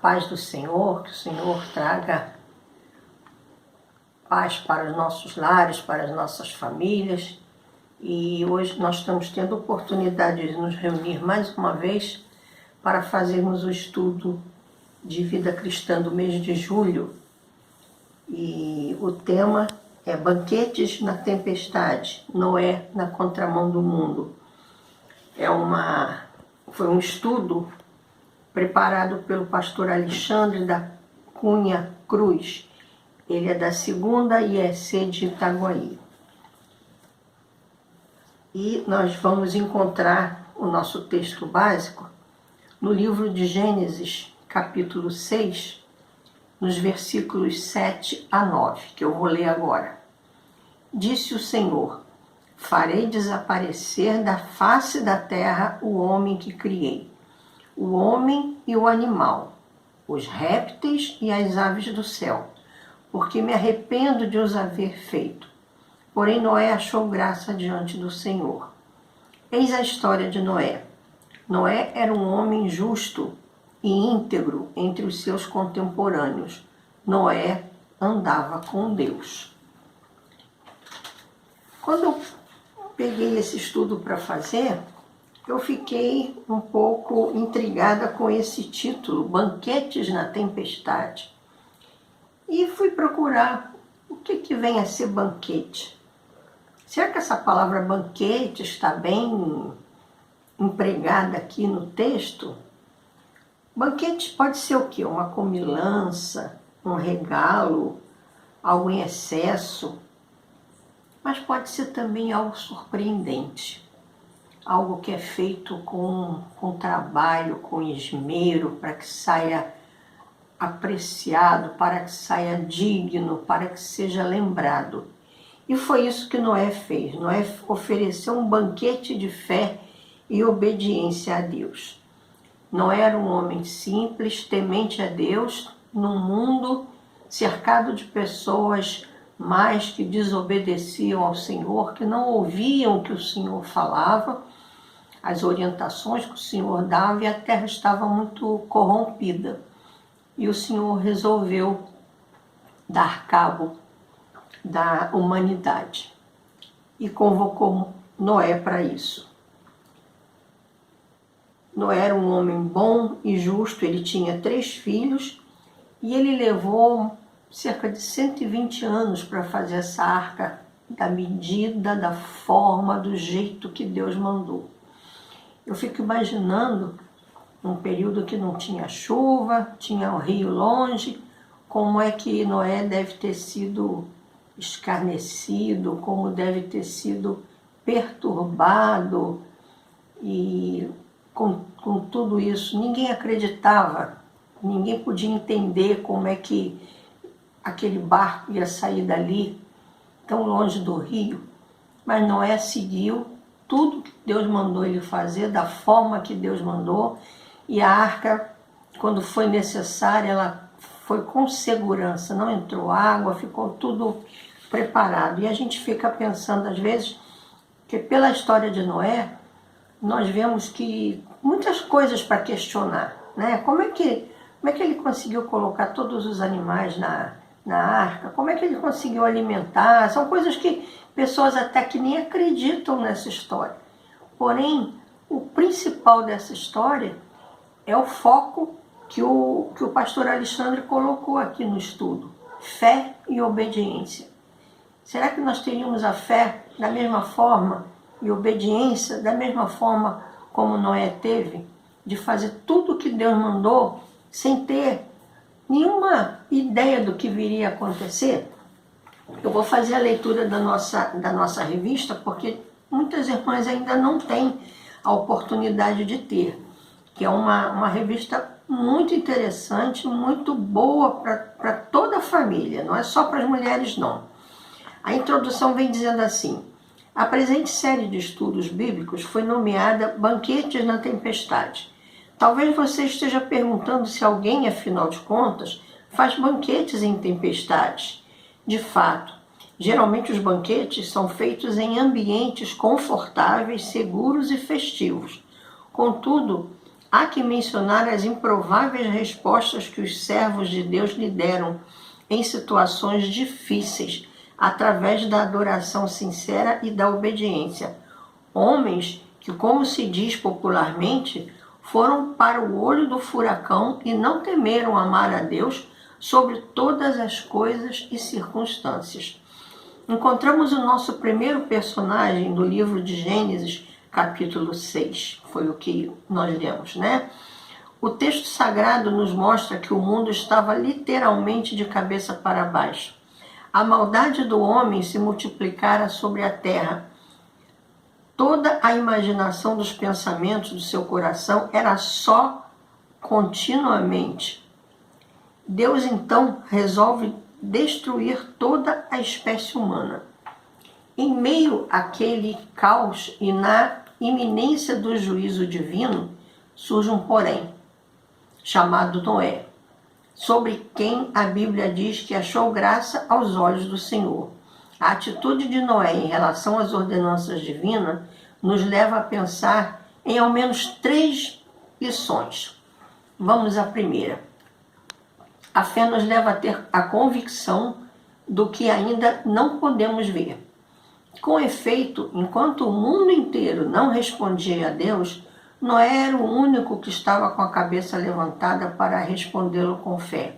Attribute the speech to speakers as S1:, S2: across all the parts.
S1: paz do Senhor, que o Senhor traga paz para os nossos lares, para as nossas famílias. E hoje nós estamos tendo a oportunidade de nos reunir mais uma vez para fazermos o estudo de vida cristã do mês de julho. E o tema é Banquetes na Tempestade, Noé na Contramão do Mundo. Foi um estudo preparado pelo pastor Alexandre da Cunha Cruz. Ele é da 2ª IEC de Itaguaí. E nós vamos encontrar o nosso texto básico no livro de Gênesis, capítulo 6, nos versículos 7 a 9, que eu vou ler agora. Disse o Senhor: farei desaparecer da face da terra o homem que criei, o homem e o animal, os répteis e as aves do céu, porque me arrependo de os haver feito. Porém Noé achou graça diante do Senhor. Eis a história de Noé. Noé era um homem justo e íntegro entre os seus contemporâneos. Noé andava com Deus. Quando eu peguei esse estudo para fazer, eu fiquei um pouco intrigada com esse título, Banquetes na Tempestade. E fui procurar o que vem a ser banquete. Será que essa palavra banquete está bem empregada aqui no texto? Banquete pode ser o quê? Uma comilança, um regalo, algo em excesso, mas pode ser também algo surpreendente, algo que é feito com trabalho, com esmero, para que saia apreciado, para que saia digno, para que seja lembrado. E foi isso que Noé fez. Noé ofereceu um banquete de fé e obediência a Deus. Noé era um homem simples, temente a Deus, num mundo cercado de pessoas mais que desobedeciam ao Senhor, que não ouviam o que o Senhor falava, as orientações que o Senhor dava, e a terra estava muito corrompida. E o Senhor resolveu dar cabo da humanidade e convocou Noé para isso. Noé era um homem bom e justo, ele tinha 3 filhos e ele levou cerca de 120 anos para fazer essa arca da medida, da forma, do jeito que Deus mandou. Eu fico imaginando um período que não tinha chuva, tinha um rio longe, como é que Noé deve ter sido escarnecido, como deve ter sido perturbado, e com tudo isso ninguém acreditava, ninguém podia entender como é que aquele barco ia sair dali, tão longe do rio. Mas Noé seguiu tudo que Deus mandou ele fazer, da forma que Deus mandou, e a arca, quando foi necessária, ela foi com segurança, não entrou água, ficou tudo preparado. E a gente fica pensando às vezes que pela história de Noé, nós vemos que muitas coisas para questionar, né? Como é que ele conseguiu colocar todos os animais na arca? Como é que ele conseguiu alimentar? São coisas que pessoas até que nem acreditam nessa história. Porém, o principal dessa história é o foco que o pastor Alexandre colocou aqui no estudo: fé e obediência. Será que nós teríamos a fé da mesma forma e obediência da mesma forma como Noé teve, de fazer tudo o que Deus mandou sem ter nenhuma ideia do que viria a acontecer? Eu vou fazer a leitura da nossa revista, porque muitas irmãs ainda não têm a oportunidade de ter, que é uma revista muito interessante, muito boa para toda a família, não é só para as mulheres não. A introdução vem dizendo assim: a presente série de estudos bíblicos foi nomeada Banquetes na Tempestade. Talvez você esteja perguntando se alguém, afinal de contas, faz banquetes em tempestades. De fato, geralmente os banquetes são feitos em ambientes confortáveis, seguros e festivos. Contudo, há que mencionar as improváveis respostas que os servos de Deus lhe deram em situações difíceis, através da adoração sincera e da obediência. Homens que, como se diz popularmente, foram para o olho do furacão e não temeram amar a Deus sobre todas as coisas e circunstâncias. Encontramos o nosso primeiro personagem do livro de Gênesis, capítulo 6, foi o que nós lemos, né? O texto sagrado nos mostra que o mundo estava literalmente de cabeça para baixo. A maldade do homem se multiplicara sobre a terra. Toda a imaginação dos pensamentos do seu coração era só continuamente. Deus então resolve destruir toda a espécie humana. Em meio àquele caos e na iminência do juízo divino, surge um porém, chamado Noé, sobre quem a Bíblia diz que achou graça aos olhos do Senhor. A atitude de Noé em relação às ordenanças divinas nos leva a pensar em ao menos 3 lições. Vamos à primeira. A fé nos leva a ter a convicção do que ainda não podemos ver. Com efeito, enquanto o mundo inteiro não respondia a Deus, Noé era o único que estava com a cabeça levantada para respondê-lo com fé.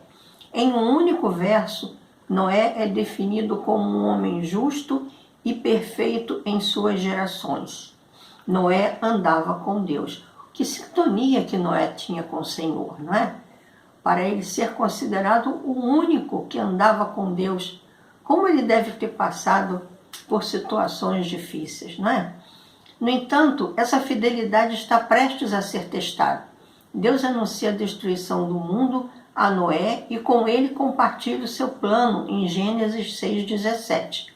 S1: Em um único verso, Noé é definido como um homem justo e perfeito em suas gerações. Noé andava com Deus. Que sintonia que Noé tinha com o Senhor, não é? Para ele ser considerado o único que andava com Deus, como ele deve ter passado por situações difíceis, não é? No entanto, essa fidelidade está prestes a ser testada. Deus anuncia a destruição do mundo a Noé e com ele compartilha o seu plano em Gênesis 6,17.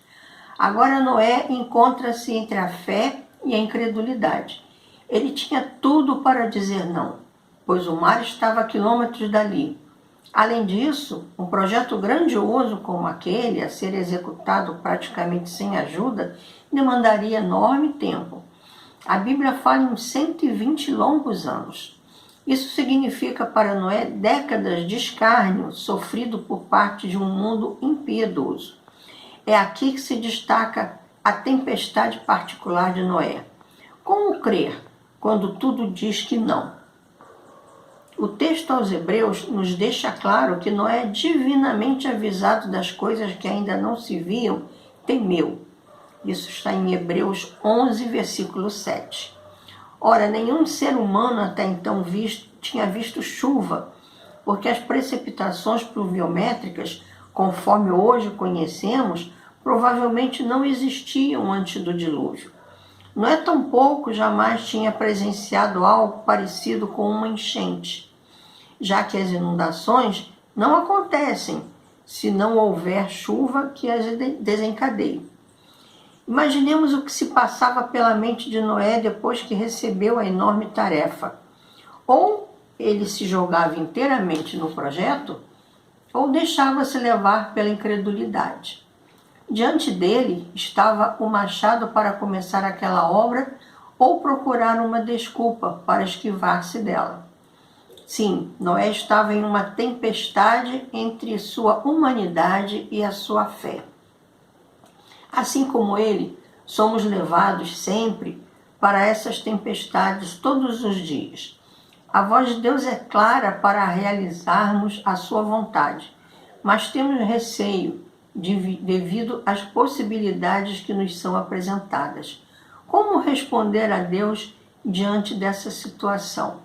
S1: Agora Noé encontra-se entre a fé e a incredulidade. Ele tinha tudo para dizer não, pois o mar estava a quilômetros dali. Além disso, um projeto grandioso como aquele, a ser executado praticamente sem ajuda, demandaria enorme tempo. A Bíblia fala em 120 longos anos. Isso significa para Noé décadas de escárnio sofrido por parte de um mundo impiedoso. É aqui que se destaca a tempestade particular de Noé. Como crer quando tudo diz que não? O texto aos Hebreus nos deixa claro que Noé, divinamente avisado das coisas que ainda não se viam, temeu. Isso está em Hebreus 11, versículo 7. Ora, nenhum ser humano até então tinha visto chuva, porque as precipitações pluviométricas, conforme hoje conhecemos, provavelmente não existiam antes do dilúvio. Noé tampouco jamais tinha presenciado algo parecido com uma enchente, já que as inundações não acontecem se não houver chuva que as desencadeie. Imaginemos o que se passava pela mente de Noé depois que recebeu a enorme tarefa. Ou ele se jogava inteiramente no projeto, ou deixava-se levar pela incredulidade. Diante dele estava o machado para começar aquela obra ou procurar uma desculpa para esquivar-se dela. Sim, Noé estava em uma tempestade entre sua humanidade e a sua fé. Assim como ele, somos levados sempre para essas tempestades todos os dias. A voz de Deus é clara para realizarmos a sua vontade, mas temos receio devido às possibilidades que nos são apresentadas. Como responder a Deus diante dessa situação?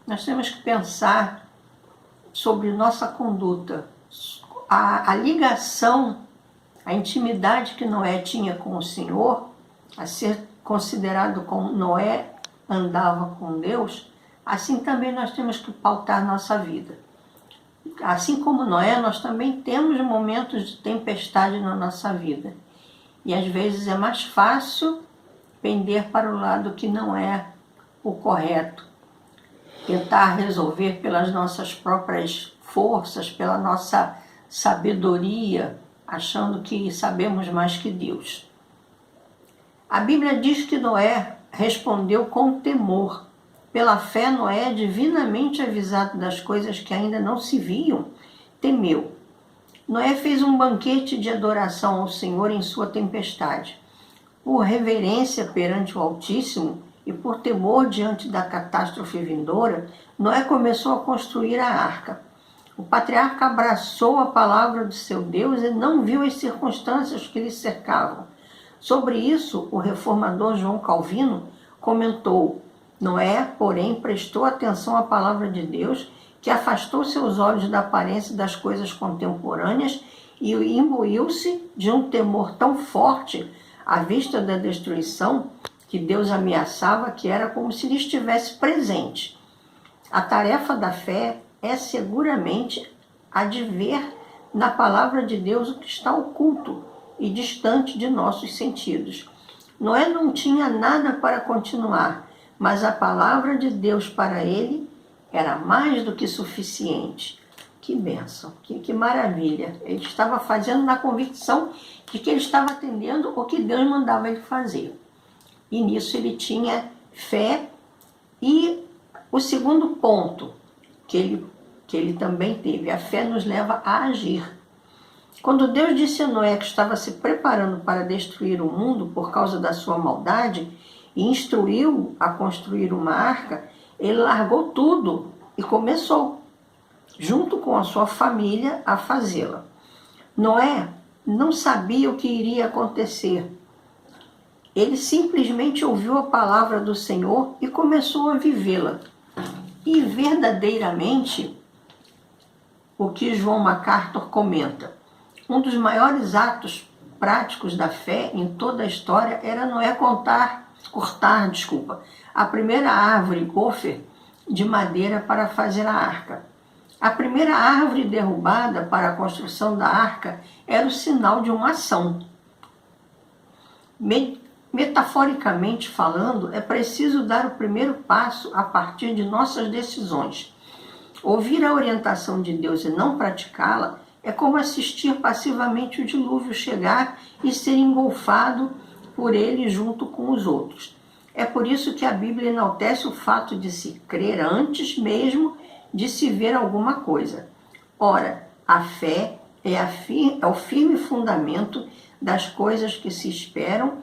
S1: Nós temos que pensar sobre nossa conduta, a ligação, a intimidade que Noé tinha com o Senhor, a ser considerado como Noé andava com Deus, assim também nós temos que pautar nossa vida. Assim como Noé, nós também temos momentos de tempestade na nossa vida. E às vezes é mais fácil pender para o lado que não é o correto. Tentar resolver pelas nossas próprias forças, pela nossa sabedoria, achando que sabemos mais que Deus. A Bíblia diz que Noé respondeu com temor, Pela fé, Noé, divinamente avisado das coisas que ainda não se viam, temeu. Noé fez um banquete de adoração ao Senhor em sua tempestade. Por reverência perante o Altíssimo e por temor diante da catástrofe vindoura, Noé começou a construir a arca. O patriarca abraçou a palavra de seu Deus e não viu as circunstâncias que lhe cercavam. Sobre isso, o reformador João Calvino comentou: Noé, porém, prestou atenção à palavra de Deus, que afastou seus olhos da aparência das coisas contemporâneas e imbuiu-se de um temor tão forte à vista da destruição que Deus ameaçava, que era como se ele estivesse presente. A tarefa da fé é seguramente a de ver na palavra de Deus o que está oculto e distante de nossos sentidos. Noé não tinha nada para continuar, mas a palavra de Deus para ele era mais do que suficiente. Que bênção, que maravilha. Ele estava fazendo na convicção de que ele estava atendendo o que Deus mandava ele fazer. E nisso ele tinha fé. E o segundo ponto que ele também teve, a fé nos leva a agir. Quando Deus disse a Noé que estava se preparando para destruir o mundo por causa da sua maldade e instruiu a construir uma arca, ele largou tudo e começou, junto com a sua família, a fazê-la. Noé não sabia o que iria acontecer. Ele simplesmente ouviu a palavra do Senhor e começou a vivê-la. E verdadeiramente, o que John MacArthur comenta, um dos maiores atos práticos da fé em toda a história era Noé cortar a primeira árvore gopher de madeira para fazer a arca. A primeira árvore derrubada para a construção da arca era o sinal de uma ação. Metaforicamente falando, é preciso dar o primeiro passo a partir de nossas decisões. Ouvir a orientação de Deus e não praticá-la é como assistir passivamente o dilúvio chegar e ser engolfado por ele junto com os outros. É por isso que a Bíblia enaltece o fato de se crer antes mesmo de se ver alguma coisa. Ora, a fé é o firme fundamento das coisas que se esperam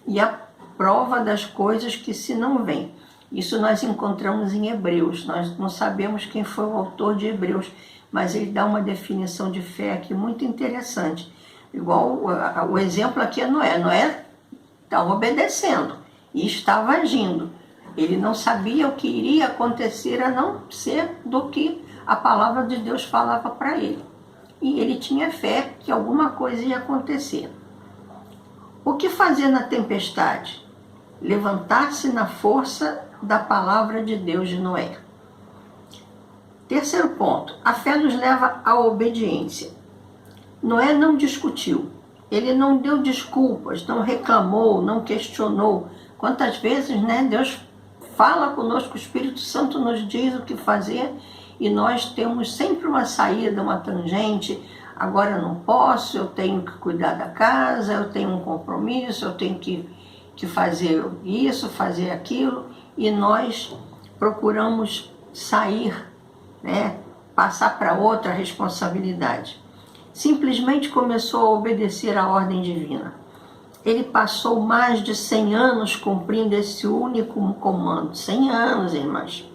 S1: e a prova das coisas que se não veem. Isso nós encontramos em Hebreus. Nós não sabemos quem foi o autor de Hebreus, mas ele dá uma definição de fé aqui muito interessante. Igual o exemplo aqui é Noé. Noé estava obedecendo e estava agindo. Ele não sabia o que iria acontecer a não ser do que a palavra de Deus falava para ele. E ele tinha fé que alguma coisa ia acontecer. O que fazer na tempestade? Levantar-se na força da palavra de Deus de Noé. Terceiro ponto, a fé nos leva à obediência. Noé não discutiu, ele não deu desculpas, não reclamou, não questionou. Quantas vezes, Deus fala conosco, o Espírito Santo nos diz o que fazer e nós temos sempre uma saída, uma tangente. Agora eu não posso, eu tenho que cuidar da casa, eu tenho um compromisso, eu tenho que fazer isso, fazer aquilo, e nós procuramos sair, passar para outra responsabilidade. Simplesmente começou a obedecer à ordem divina. Ele passou mais de 100 anos cumprindo esse único comando. 100 anos, irmãs.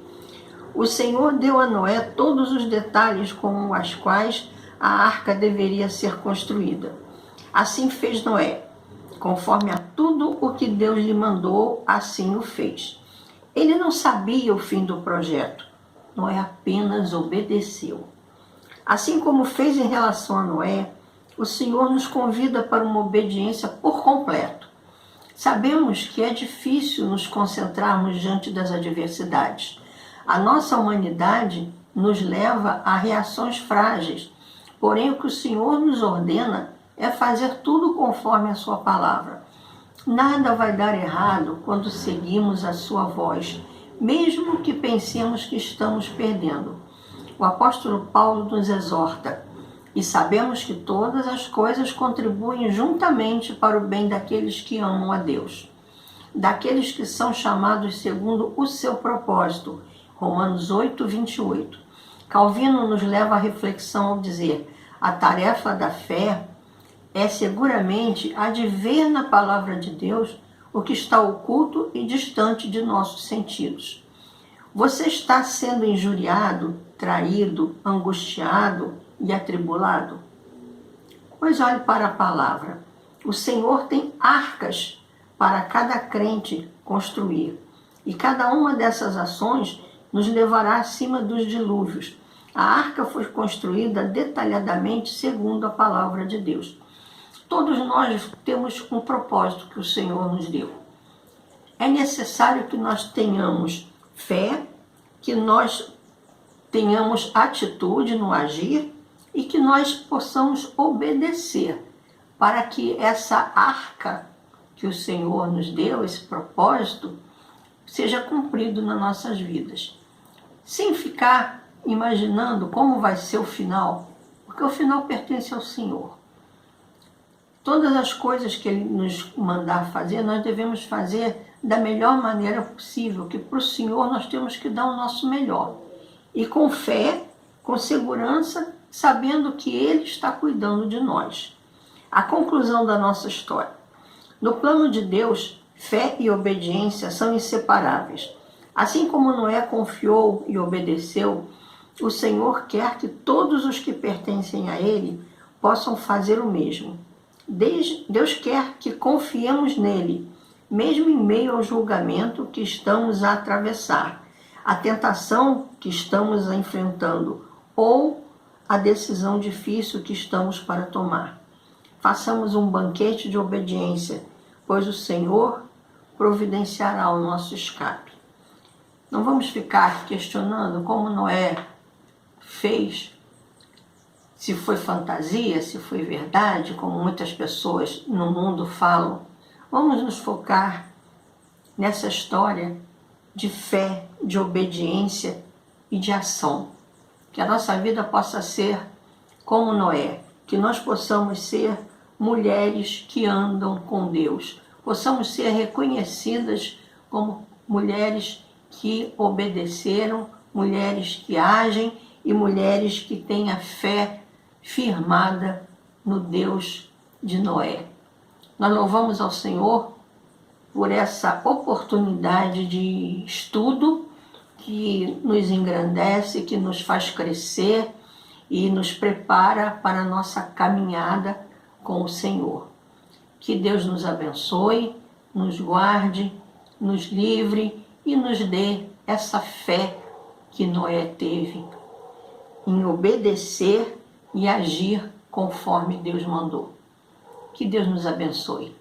S1: O Senhor deu a Noé todos os detalhes com os quais a arca deveria ser construída. Assim fez Noé. Conforme a tudo o que Deus lhe mandou, assim o fez. Ele não sabia o fim do projeto. Noé apenas obedeceu. Assim como fez em relação a Noé, o Senhor nos convida para uma obediência por completo. Sabemos que é difícil nos concentrarmos diante das adversidades. A nossa humanidade nos leva a reações frágeis, porém o que o Senhor nos ordena é fazer tudo conforme a sua palavra. Nada vai dar errado quando seguimos a sua voz, mesmo que pensemos que estamos perdendo. O apóstolo Paulo nos exorta: e sabemos que todas as coisas contribuem juntamente para o bem daqueles que amam a Deus. daqueles que são chamados segundo o seu propósito. Romanos 8, 28. Calvino nos leva à reflexão ao dizer: a tarefa da fé é seguramente a de ver na palavra de Deus o que está oculto e distante de nossos sentidos. Você está sendo injuriado, traído, angustiado e atribulado? Pois olhe para a palavra. O Senhor tem arcas para cada crente construir, e cada uma dessas ações nos levará acima dos dilúvios. A arca foi construída detalhadamente segundo a palavra de Deus. Todos nós temos um propósito que o Senhor nos deu. É necessário que nós tenhamos fé, que nós tenhamos atitude no agir e que nós possamos obedecer para que essa arca que o Senhor nos deu, esse propósito, seja cumprido nas nossas vidas. Sem ficar imaginando como vai ser o final, porque o final pertence ao Senhor. Todas as coisas que Ele nos mandar fazer, nós devemos fazer da melhor maneira possível, que para o Senhor nós temos que dar o nosso melhor. E com fé, com segurança, sabendo que Ele está cuidando de nós. A conclusão da nossa história. No plano de Deus, fé e obediência são inseparáveis. Assim como Noé confiou e obedeceu, o Senhor quer que todos os que pertencem a Ele possam fazer o mesmo. Deus quer que confiemos nele, mesmo em meio ao julgamento que estamos a atravessar, a tentação que estamos enfrentando ou a decisão difícil que estamos para tomar. Façamos um banquete de obediência, pois o Senhor providenciará o nosso escape. Não vamos ficar questionando como Noé fez, se foi fantasia, se foi verdade, como muitas pessoas no mundo falam. Vamos nos focar nessa história de fé, de obediência e de ação. Que a nossa vida possa ser como Noé, que nós possamos ser mulheres que andam com Deus, possamos ser reconhecidas como mulheres que obedeceram, mulheres que agem e mulheres que têm a fé firmada no Deus de Noé. Nós louvamos ao Senhor por essa oportunidade de estudo que nos engrandece, que nos faz crescer e nos prepara para a nossa caminhada com o Senhor. Que Deus nos abençoe, nos guarde, nos livre e nos dê essa fé que Noé teve em obedecer e agir conforme Deus mandou. Que Deus nos abençoe.